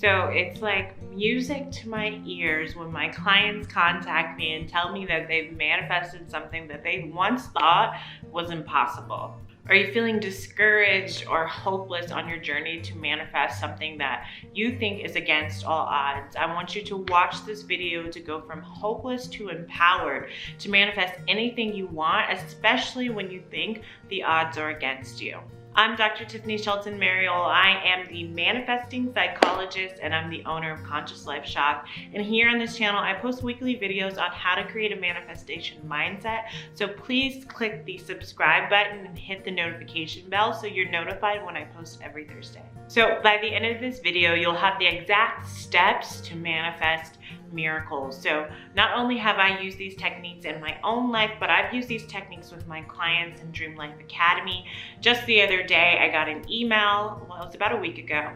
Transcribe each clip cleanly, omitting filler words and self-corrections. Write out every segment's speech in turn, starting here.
So it's like music to my ears when my clients contact me and tell me that they've manifested something that they once thought was impossible. Are you feeling discouraged or hopeless on your journey to manifest something that you think is against all odds? I want you to watch this video to go from hopeless to empowered to manifest anything you want, especially when you think the odds are against you. I'm Dr. Tiffany Shelton Mariel. I am the manifesting psychologist and I'm the owner of Conscious Life Shop. And here on this channel, I post weekly videos on how to create a manifestation mindset. So please click the subscribe button and hit the notification bell so you're notified when I post every Thursday. So by the end of this video, you'll have the exact steps to manifest miracles. So not only have I used these techniques in my own life, but I've used these techniques with my clients in Dream Life Academy. Just the other day, I got an email, well, it was about a week ago,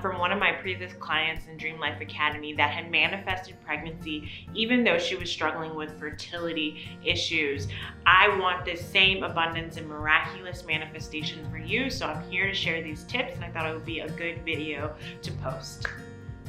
from one of my previous clients in Dream Life Academy that had manifested pregnancy, even though she was struggling with fertility issues. I want this same abundance and miraculous manifestation for you, so I'm here to share these tips, and I thought it would be a good video to post.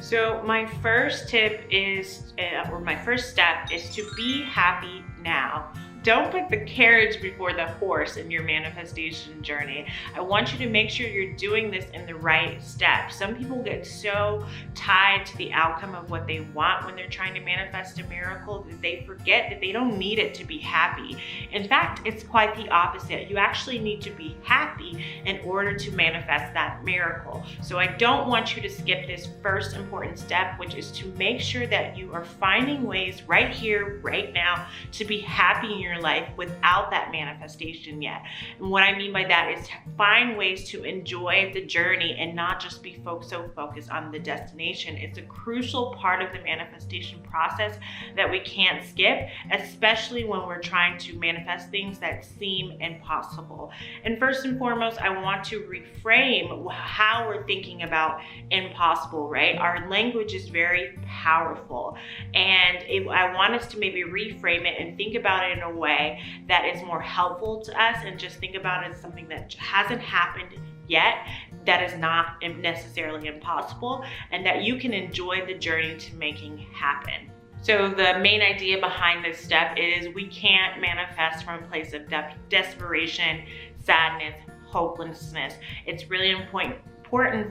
So my first tip is, or my first step is to be happy now. Don't put the carriage before the horse in your manifestation journey. I want you to make sure you're doing this in the right steps. Some people get so tied to the outcome of what they want when they're trying to manifest a miracle that they forget that they don't need it to be happy. In fact, it's quite the opposite. You actually need to be happy in order to manifest that miracle. So I don't want you to skip this first important step, which is to make sure that you are finding ways right here, right now, to be happy in your life without that manifestation yet. And what I mean by that is to find ways to enjoy the journey and not just be so focused on the destination. It's a crucial part of the manifestation process that we can't skip, especially when we're trying to manifest things that seem impossible. And first and foremost, I want to reframe how we're thinking about impossible, right? Our language is very powerful, and I want us to maybe reframe it and think about it in a way that is more helpful to us, and just think about it as something that hasn't happened yet, that is not necessarily impossible, and that you can enjoy the journey to making happen. So the main idea behind this step is we can't manifest from a place of desperation, sadness, hopelessness. It's really important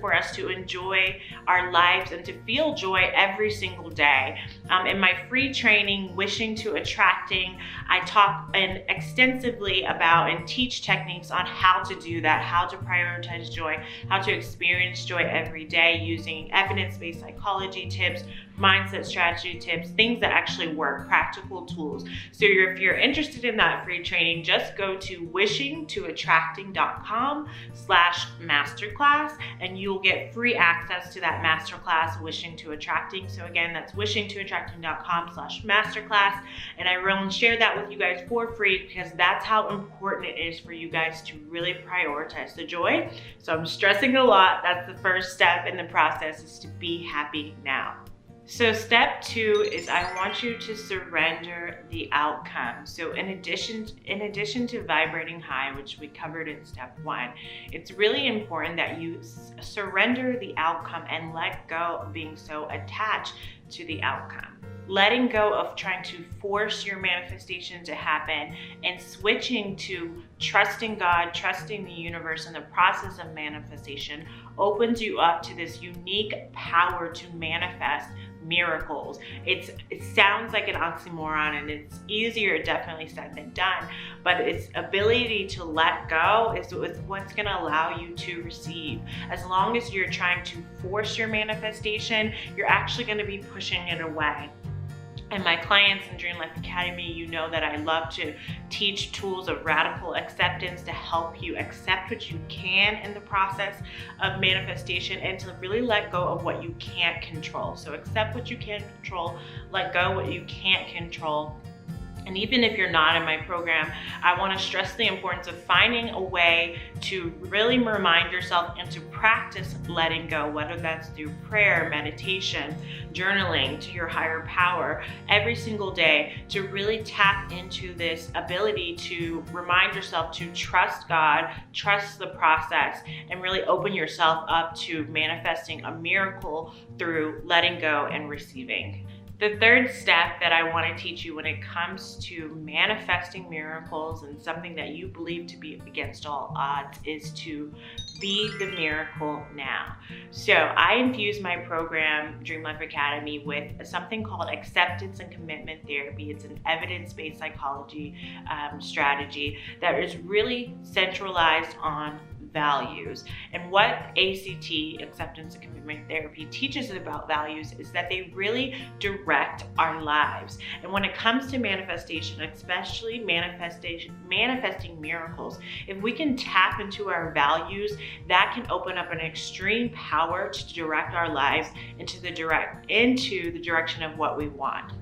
for us to enjoy our lives and to feel joy every single day. In my free training, Wishing to Attracting, I talk extensively about and teach techniques on how to do that, how to prioritize joy, how to experience joy every day using evidence-based psychology tips, mindset strategy tips, things that actually work, practical tools. So if you're interested in that free training, just go to wishingtoattracting.com/masterclass and you'll get free access to that masterclass, Wishing to Attracting. So again, that's wishingtoattracting.com/masterclass. And I will share that with you guys for free because that's how important it is for you guys to really prioritize the joy. So I'm stressing a lot. That's the first step in the process, is to be happy now. So step 2 is I want you to surrender the outcome. So in addition to vibrating high, which we covered in step 1, it's really important that you surrender the outcome and let go of being so attached to the outcome. Letting go of trying to force your manifestation to happen and switching to trusting God, trusting the universe, and the process of manifestation opens you up to this unique power to manifest miracles. It sounds like an oxymoron, and it's easier definitely said than done, but its ability to let go is what's going to allow you to receive. As long as you're trying to force your manifestation, you're actually going to be pushing it away. And my clients in Dream Life Academy, you know that I love to teach tools of radical acceptance to help you accept what you can in the process of manifestation and to really let go of what you can't control. So accept what you can control, let go what you can't control, And even if you're not in my program, I want to stress the importance of finding a way to really remind yourself and to practice letting go, whether that's through prayer, meditation, journaling to your higher power every single day, to really tap into this ability to remind yourself to trust God, trust the process, and really open yourself up to manifesting a miracle through letting go and receiving. The third step that I want to teach you when it comes to manifesting miracles and something that you believe to be against all odds is to be the miracle now. So I infuse my program, Dream Life Academy, with something called acceptance and commitment therapy. It's an evidence-based psychology strategy that is really centralized on values. And what ACT, acceptance and commitment therapy, teaches us about values is that they really direct our lives. And when it comes to manifestation, especially manifesting miracles, if we can tap into our values, that can open up an extreme power to direct our lives into the direction of what we want.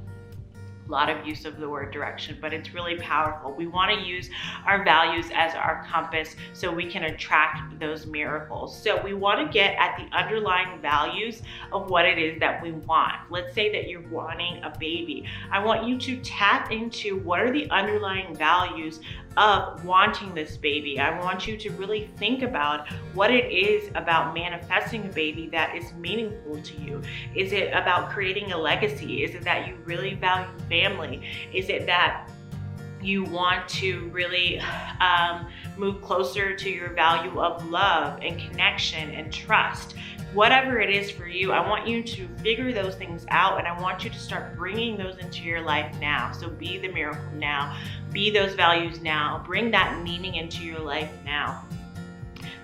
A lot of use of the word direction, but it's really powerful. We want to use our values as our compass so we can attract those miracles. So we want to get at the underlying values of what it is that we want. Let's say that you're wanting a baby. I want you to tap into what are the underlying values of wanting this baby. I want you to really think about what it is about manifesting a baby that is meaningful to you. Is it about creating a legacy? Is it that you really value family? Is it that you want to really move closer to your value of love and connection and trust? Whatever it is for you, I want you to figure those things out, and I want you to start bringing those into your life now. So be the miracle now. Be those values now. Bring that meaning into your life now.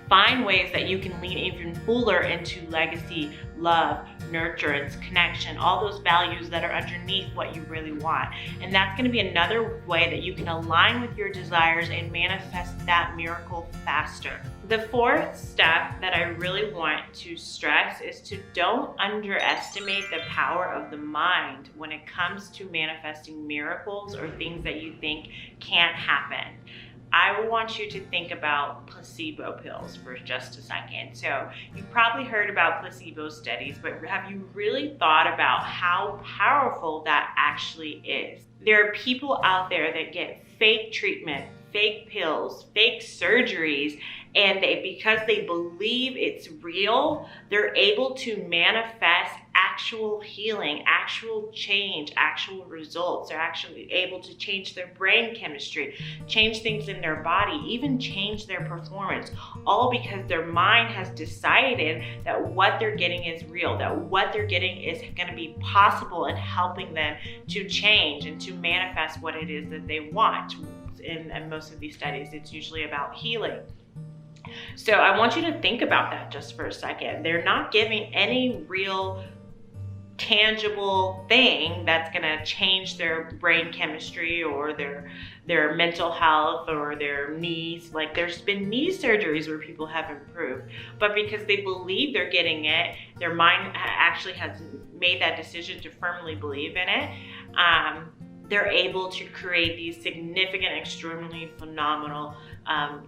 Find ways that you can lean even fuller into legacy, love, nurturance, connection, all those values that are underneath what you really want. And that's going to be another way that you can align with your desires and manifest that miracle faster. The fourth step that I really want to stress is to don't underestimate the power of the mind when it comes to manifesting miracles or things that you think can't happen. I want you to think about placebo pills for just a second. So you've probably heard about placebo studies, but have you really thought about how powerful that actually is? There are people out there that get fake treatment, fake pills, fake surgeries, and because they believe it's real, they're able to manifest actual healing, actual change, actual results. They're actually able to change their brain chemistry, change things in their body, even change their performance, all because their mind has decided that what they're getting is real, that what they're getting is going to be possible and helping them to change and to manifest what it is that they want. In most of these studies, it's usually about healing. So I want you to think about that just for a second. They're not giving any real tangible thing that's going to change their brain chemistry or their mental health or their knees. Like, there's been knee surgeries where people have improved, but because they believe they're getting it, their mind actually has made that decision to firmly believe in it. They're able to create these significant, extremely phenomenal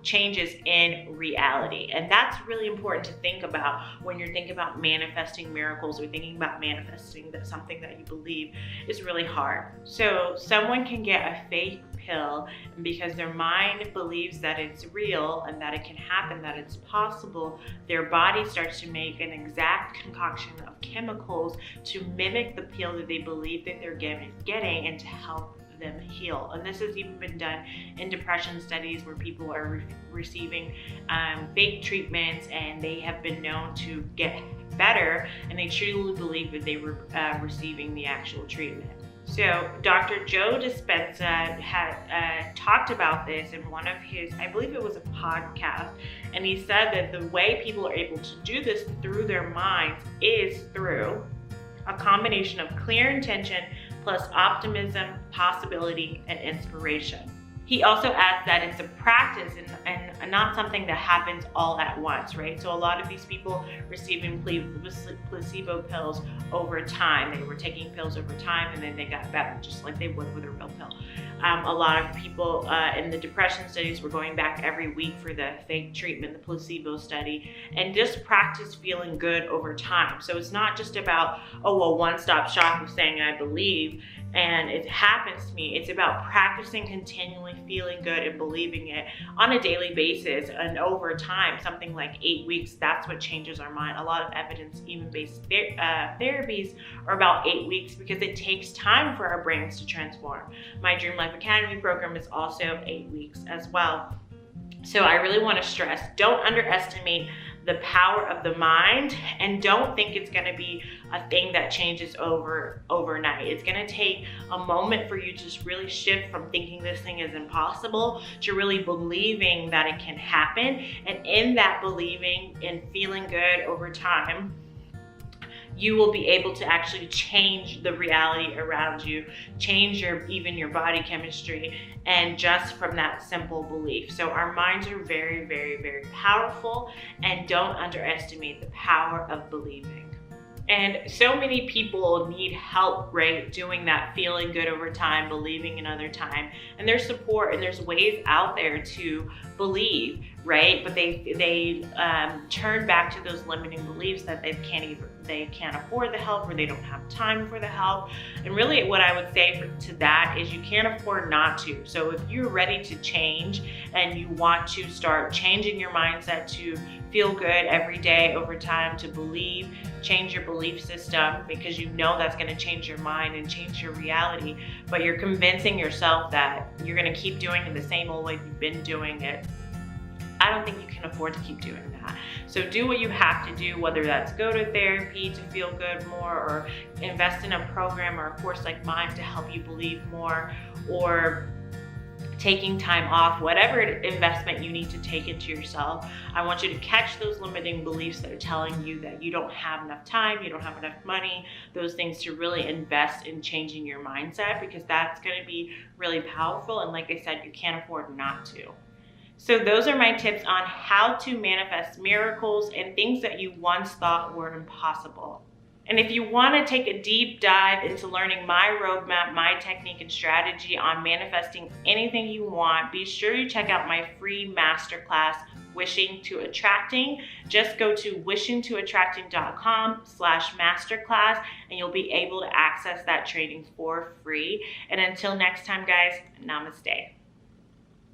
changes in reality. And that's really important to think about when you're thinking about manifesting miracles or thinking about manifesting something that you believe is really hard. So someone can get a fake pill, and because their mind believes that it's real and that it can happen, that it's possible, their body starts to make an exact concoction of chemicals to mimic the pill that they believe that they're getting and to help them heal. And this has even been done in depression studies where people are receiving fake treatments, and they have been known to get better, and they truly believe that they were receiving the actual treatment. So Dr. Joe Dispenza had talked about this in one of his, I believe it was a podcast, and he said that the way people are able to do this through their minds is through a combination of clear intention plus optimism, possibility, and inspiration. He also adds that it's a practice and not something that happens all at once, right? So a lot of these people receiving placebo pills over time, they were taking pills over time and then they got better, just like they would with a real pill. A lot of people in the depression studies were going back every week for the fake treatment, the placebo study, and just practice feeling good over time. So it's not just about, oh, well, one-stop shop of saying I believe and it happens to me. It's about practicing continually feeling good and believing it on a daily basis, and over time, something like 8 weeks, that's what changes our mind. A lot of evidence-based therapies are about 8 weeks because it takes time for our brains to transform. My Dream Life Academy program is also 8 weeks as well. So I really want to stress, don't underestimate the power of the mind, and don't think it's going to be a thing that changes overnight. It's going to take a moment for you to just really shift from thinking this thing is impossible to really believing that it can happen. And in that believing and feeling good over time, you will be able to actually change the reality around you, change even your body chemistry, and just from that simple belief. So our minds are very, very, very powerful, and don't underestimate the power of believing. And so many people need help, right? Doing that, feeling good over time, believing another time. And there's support and there's ways out there to believe, right? But they turn back to those limiting beliefs that they can't afford the help, or they don't have time for the help. And really what I would say to that is you can't afford not to. So if you're ready to change and you want to start changing your mindset to feel good every day over time, to believe, change your belief system, because you know that's going to change your mind and change your reality, but you're convincing yourself that you're going to keep doing it the same old way you've been doing it, I don't think you can afford to keep doing that. So do what you have to do, whether that's go to therapy to feel good more, or invest in a program or a course like mine to help you believe more, or taking time off, whatever investment you need to take into yourself. I want you to catch those limiting beliefs that are telling you that you don't have enough time, you don't have enough money, those things, to really invest in changing your mindset, because that's going to be really powerful. And like I said, you can't afford not to. So those are my tips on how to manifest miracles and things that you once thought were impossible. And if you want to take a deep dive into learning my roadmap, my technique and strategy on manifesting anything you want, be sure you check out my free masterclass, Wishing to Attracting. Just go to wishingtoattracting.com/masterclass and you'll be able to access that training for free. And until next time, guys, namaste.